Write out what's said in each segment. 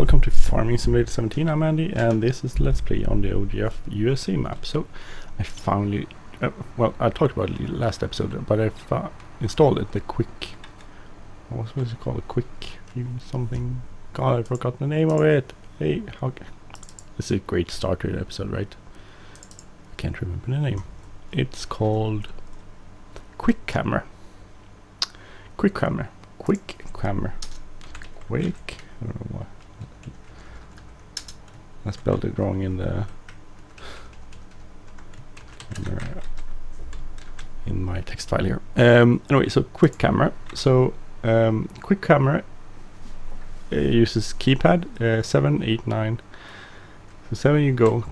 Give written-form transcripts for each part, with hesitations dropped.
welcome to Farming Simulator 17. I'm Andy, and this is Let's Play on the OGF USA map. So I finally, well, I talked about it last episode, but I installed it, the quick, what was it called, a quick something. God, I forgot the name of it. Hey, how? This is a great start to the episode, right? I can't remember the name. It's called Quick Camera. Quick Camera. Quick Camera. Quick. I don't know why. I spelled it wrong in the in my text file here. Anyway, so quick camera. So quick camera uses keypad 7, 8, 9. So 7 you go,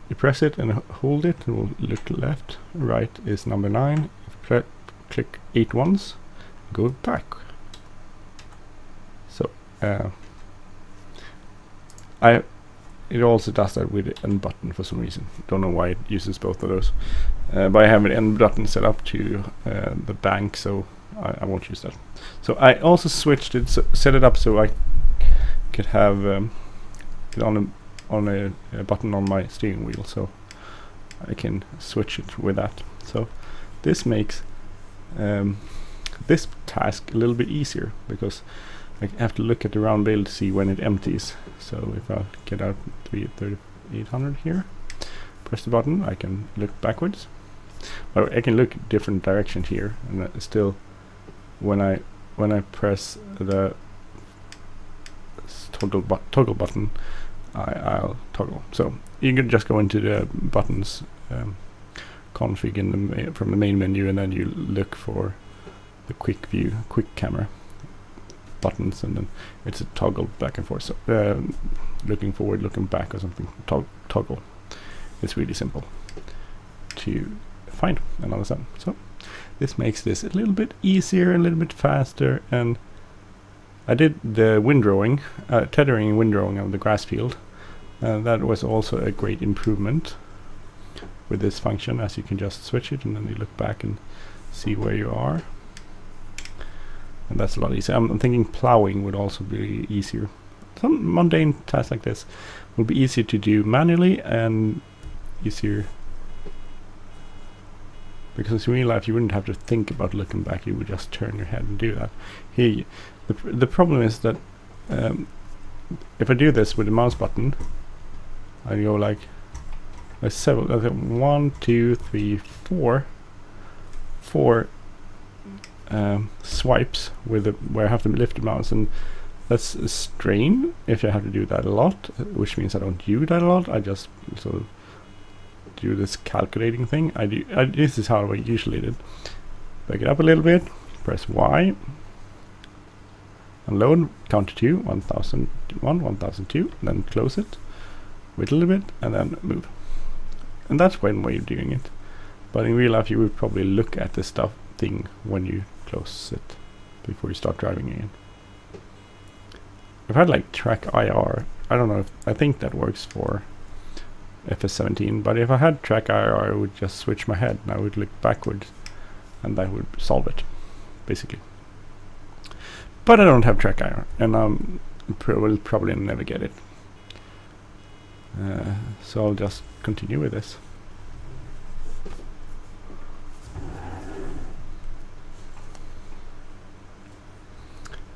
you press it and hold it. It will look left. Right is number 9. If you click 8 once, go back. So it also does that with the end button for some reason. Don't know why it uses both of those. But I have an end button set up to the bank, so I won't use that. So I also switched it, set it up so I could have it on a button on my steering wheel, so I can switch it with that. So this makes this task a little bit easier, because I have to look at the round bale to see when it empties. So if I get out 3800 here, press the button, I can look backwards. But I can look different directions here, and still, when I press the toggle button, I'll toggle. So you can just go into the buttons config in the from the main menu, and then you look for the quick view, quick camera buttons, and then it's a toggle back and forth. So looking forward, looking back, or something. Toggle. It's really simple to find and understand. So this makes this a little bit easier, a little bit faster. And I did the windrowing, tethering and windrowing of the grass field. That was also a great improvement with this function, as you can just switch it and then you look back and see where you are. And that's a lot easier. I'm thinking plowing would also be easier. Some mundane tasks like this would be easier to do manually, and easier because in real life you wouldn't have to think about looking back. You would just turn your head and do that. Here, the problem is that if I do this with the mouse button, I go like several, 1, 2, 3, 4 swipes with where I have to lift the mouse, and that's a strain if I have to do that a lot, which means I don't do that a lot. I just sort of do this calculating thing. This is how I usually did. Back it up a little bit, press Y, unload, count to 2, 1001, 1002, then close it, wait a little bit, and then move. And that's one way of doing it. But in real life you would probably look at the thing when you close it before you start driving again. I've had like track IR. I don't know if I think that works for FS17, but if I had track IR, I would just switch my head and I would look backwards, and that would solve it basically. But I don't have track IR, and will probably never get it. So I'll just continue with this.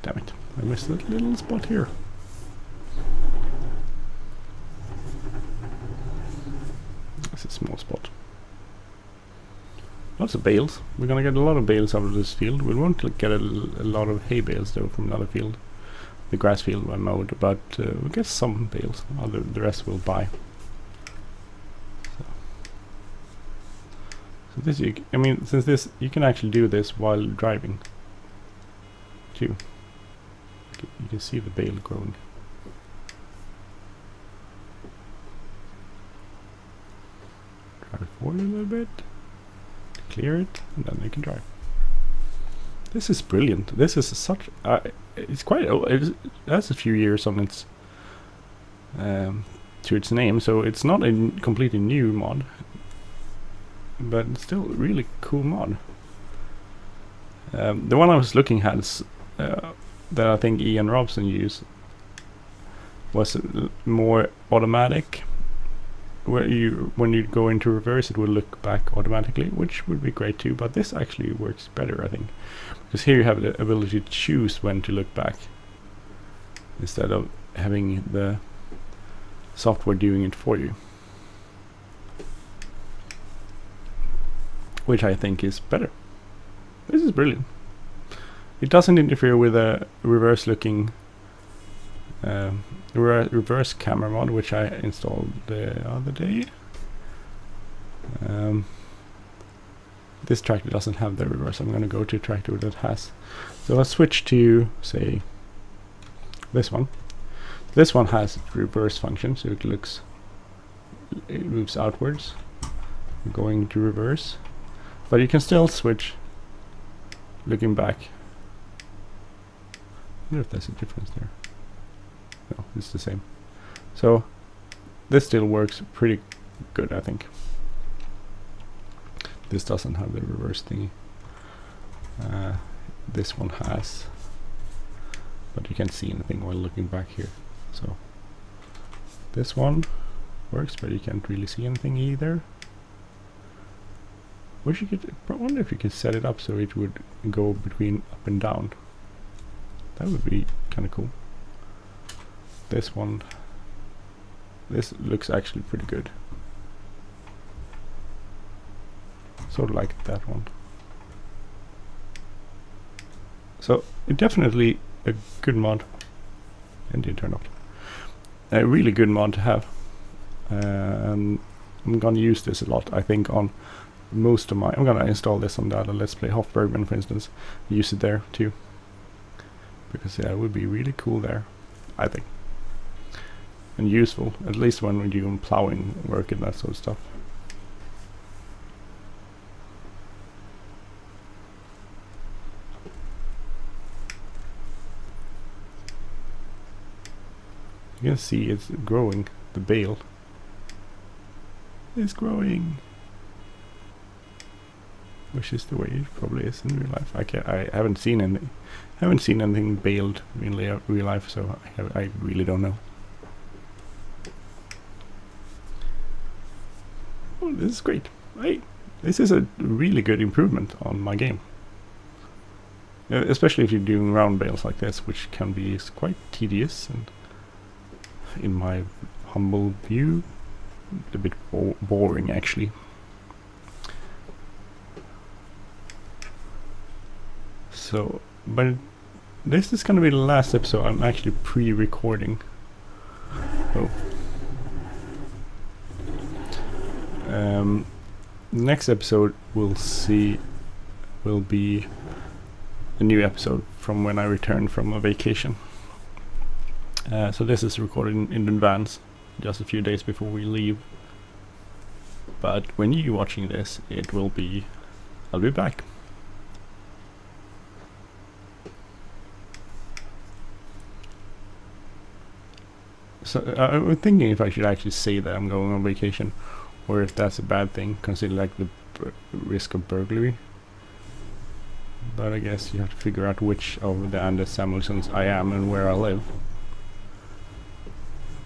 Damn it, I missed that little spot here. That's a small spot. Lots of bales. We're gonna get a lot of bales out of this field. We won't get a lot of hay bales though from another field. The grass field I mowed, but we'll get some bales. The rest we'll buy. So this, I mean, since this, you can actually do this while driving too. You can see the bale growing. Drive forward a little bit, clear it, and then you can drive. This is brilliant. This is such. It's quite old. It has a few years on its to its name, so it's not a completely new mod, but it's still a really cool mod. The one I was looking at is that I think Ian Robson used was more automatic, where when you go into reverse it will look back automatically, which would be great too, but this actually works better, I think, because here you have the ability to choose when to look back instead of having the software doing it for you, which I think is better. This is brilliant. It doesn't interfere with a reverse looking reverse camera mod, which I installed the other day. This tractor doesn't have the reverse. I'm going to go to a tractor that has. So I'll switch to, say, this one. This one has reverse function, so it moves outwards, going to reverse. But you can still switch looking back. I wonder if there's a difference there. No, it's the same. So this still works pretty good, I think. This doesn't have the reverse thingy. This one has, but you can't see anything while looking back here. So this one works, but you can't really see anything either. Wish you could. I wonder if you could set it up so it would go between up and down. That would be kind of cool. This one, this looks actually pretty good. Sort of like that one. So it definitely a good mod. Engine turned off. A really good mod to have. And I'm gonna use this a lot, I think, on most of my. I'm gonna install this on the other Let's Play Hofbergman, for instance. Use it there too, because yeah, it would be really cool there, I think, and useful, at least when we're doing plowing work and that sort of stuff. You can see it's growing. The bale is growing, which is the way it probably is in real life. I haven't seen anything baled in real life, so I really don't know. Oh, this is great. This is a really good improvement on my game, especially if you're doing round bales like this, which can be quite tedious and, in my humble view, a bit boring actually. So, but this is going to be the last episode. I'm actually pre-recording. Oh. Next episode will be a new episode from when I return from a vacation. So this is recorded in advance, just a few days before we leave. But when you're watching this, I'll be back. So I'm thinking if I should actually say that I'm going on vacation, or if that's a bad thing, considering like the risk of burglary. But I guess you have to figure out which of the Anders Samuelsons I am and where I live.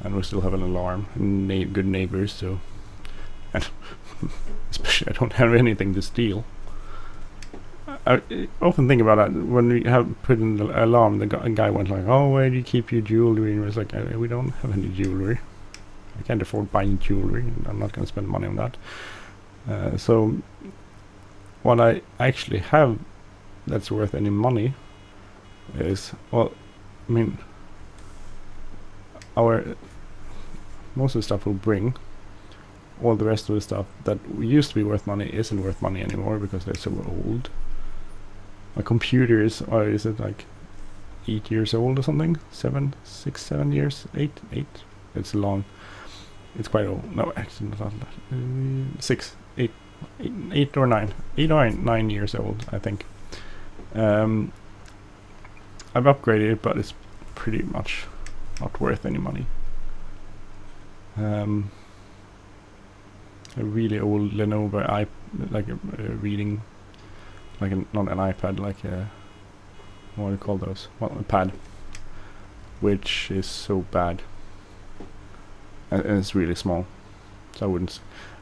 And we still have an alarm and good neighbors, so and especially I don't have anything to steal. I often think about that when we have put in the alarm. The guy went like, "Oh, where do you keep your jewelry?" And I was like, "We don't have any jewelry. I can't afford buying jewelry. And I'm not going to spend money on that." So what I actually have that's worth any money is, well, I mean, most of the stuff we'll bring. All the rest of the stuff that used to be worth money isn't worth money anymore because they're so old. My computer is it like 8 years old or something? 7 years? 8? It's long. It's quite old. No, actually not that. 8 or 9. 8 or 9 years old, I think. I've upgraded it, but it's pretty much not worth any money. A really old Lenovo reading, like not an iPad, like a, what do you call those? Well, a pad, which is so bad. and it's really small. So I wouldn't.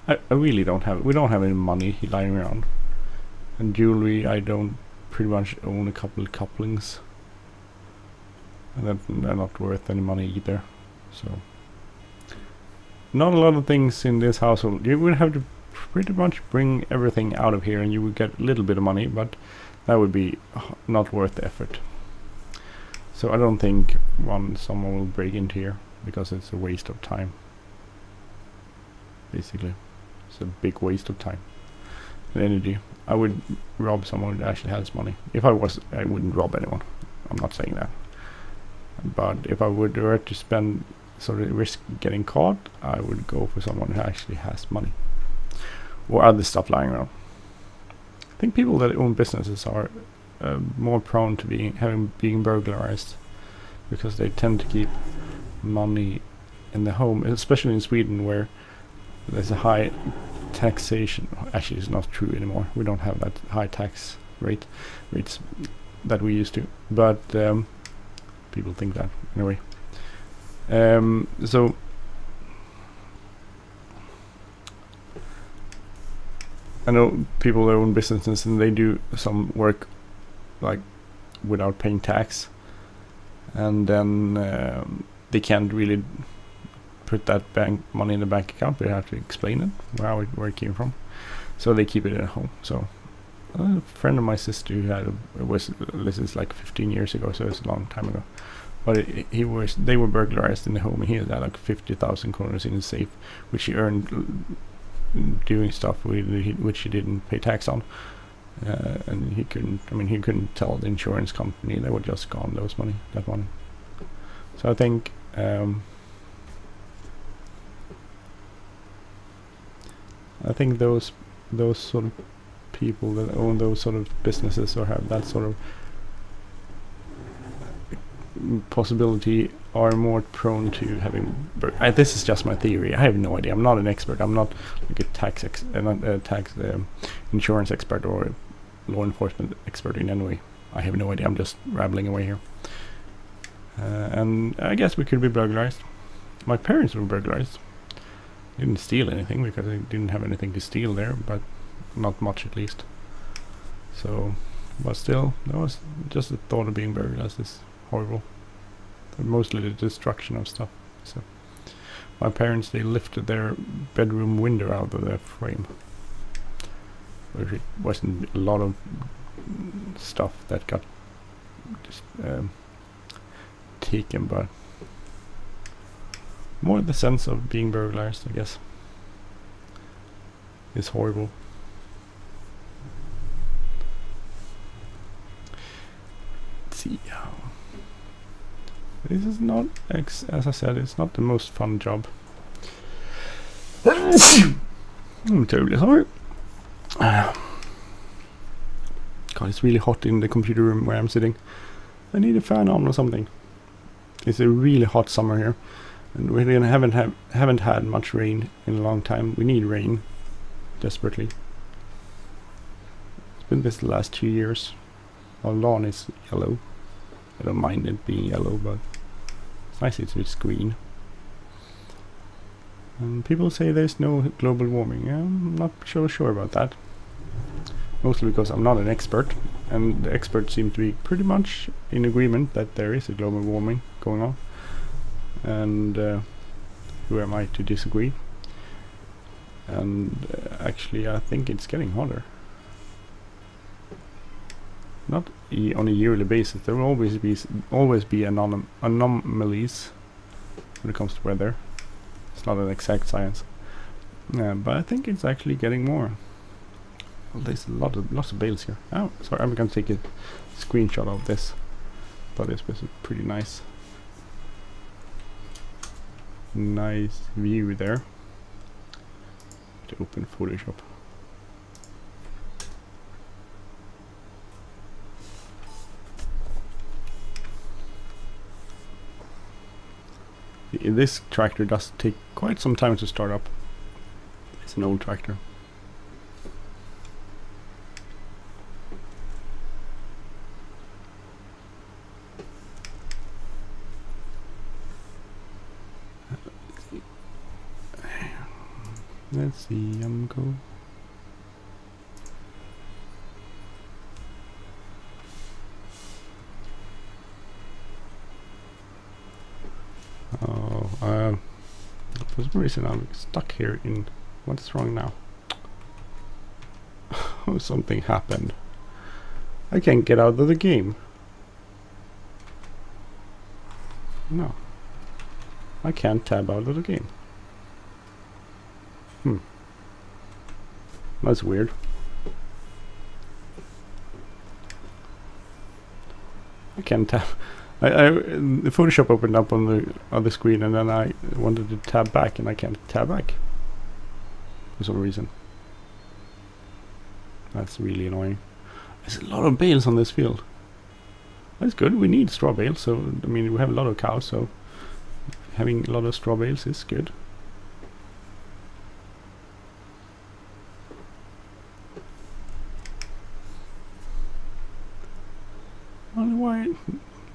I really don't have. We don't have any money lying around. And jewelry, I don't pretty much own a couple of couplings, and they're not worth any money either. So not a lot of things in this household. You would have to pretty much bring everything out of here, and you would get a little bit of money, but that would be not worth the effort. So I don't think someone will break into here, because it's a waste of time. Basically, it's a big waste of time and energy. I would rob someone that actually has money. If I was, I wouldn't rob anyone. I'm not saying that. But if I were to spend, sort of risk getting caught, I would go for someone who actually has money. Or other stuff lying around. I think people that own businesses are more prone to being burglarized, because they tend to keep money in the home, especially in Sweden, where there's a high taxation. Actually, it's not true anymore. We don't have that high tax rates that we used to, but people think that anyway. So I know people that own businesses, and they do some work like without paying tax, and then they can't really put that money in the bank account. They have to explain it, where it came from, so they keep it at home. So a friend of my sister who had this is like 15 years ago, so it's a long time ago, but they were burglarized in the home, and he had like 50,000 kronor in his safe, which he earned doing stuff which he didn't pay tax on, and he couldn't tell the insurance company. They were just gone, that money. So I think those sort of people that own those sort of businesses, or have that sort of possibility, are more prone to having. This is just my theory. I have no idea. I'm not an expert. I'm not like a insurance expert or law enforcement expert in any way. I have no idea. I'm just rambling away here. And I guess we could be burglarized. My parents were burglarized. They didn't steal anything, because they didn't have anything to steal there, but not much at least. So, but still, that was just the thought of being burglarized is horrible. Mostly the destruction of stuff. So my parents, they lifted their bedroom window out of their frame. There wasn't a lot of stuff that got just taken, but more the sense of being burglarized, I guess, is horrible. Let's see. This is not, as I said, it's not the most fun job. I'm terribly sorry. God, it's really hot in the computer room where I'm sitting. I need a fan on or something. It's a really hot summer here, and we haven't had much rain in a long time. We need rain desperately. It's been this the last 2 years. Our lawn is yellow. I don't mind it being yellow, but it's nice it's green. And people say there's no global warming. I'm not sure about that. Mostly because I'm not an expert, and the experts seem to be pretty much in agreement that there is a global warming going on. And who am I to disagree? And actually, I think it's getting hotter. Not on a yearly basis. There will always be anomalies when it comes to weather. It's not an exact science, but I think it's actually getting more. Well, there's lots of bales here. Oh, sorry, I'm gonna take a screenshot of this. Thought this was a pretty nice view there. To open Photoshop. This tractor does take quite some time to start up. It's an old tractor. Let's see, go. Oh, for some reason I'm stuck here in... What's wrong now? Oh, something happened. I can't get out of the game. No. I can't tab out of the game. That's weird. I can't tab. The Photoshop opened up on the other screen, and then I wanted to tab back, and I can't tab back for some reason. That's really annoying. There's a lot of bales on this field. That's good. We need straw bales, so I mean we have a lot of cows, so having a lot of straw bales is good. I don't know why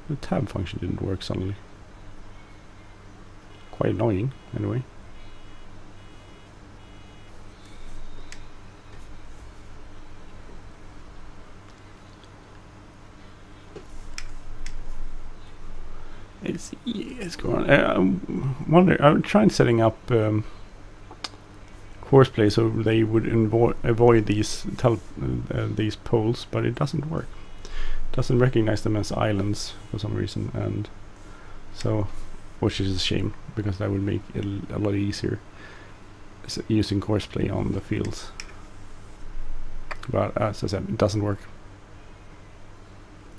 the tab function didn't work suddenly. Quite annoying, anyway. It's going on. I'm trying setting up Courseplay so they would avoid these poles, but it doesn't work. It doesn't recognize them as islands for some reason, and so, which is a shame because that would make it a lot easier using Courseplay on the fields. But as I said, it doesn't work.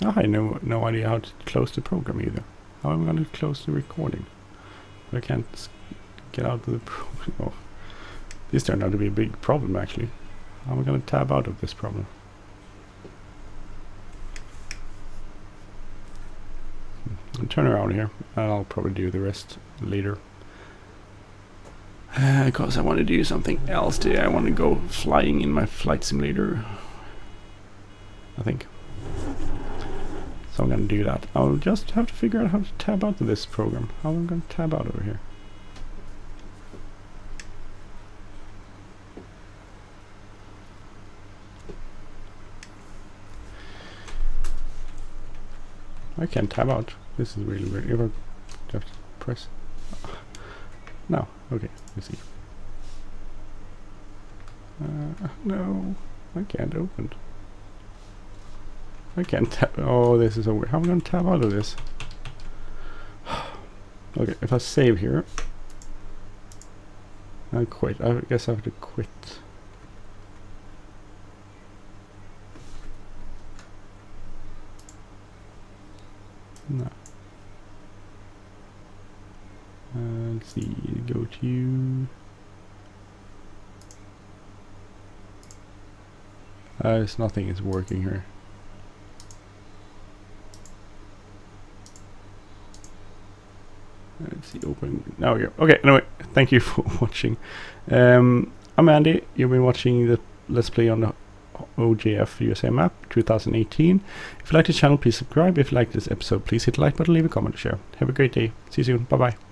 I have no idea how to close the program either. How am I going to close the recording? I can't get out of the program. Oh, this turned out to be a big problem actually. How am I going to tab out of this problem? I'll turn around here and I'll probably do the rest later. Because I want to do something else today. I want to go flying in my flight simulator, I think. So I'm going to do that. I'll just have to figure out how to tab out of this program. How am I going to tab out over here? I can't tab out. This is really weird. If I have to press... No. Okay, let's see. No, I can't open. I can't tab. Oh, this is so weird. How am I going to tab out of this? Okay, if I save here, I quit. I guess I have to quit. No. Let's see. Go to. There's nothing is working here. Let's see, open. Now we go. Okay, anyway, thank you for watching. I'm Andy. You've been watching the Let's Play on the OGF USA map 2018. If you like this channel, please subscribe. If you like this episode, please hit the like button, leave a comment, share. Have a great day. See you soon. Bye bye.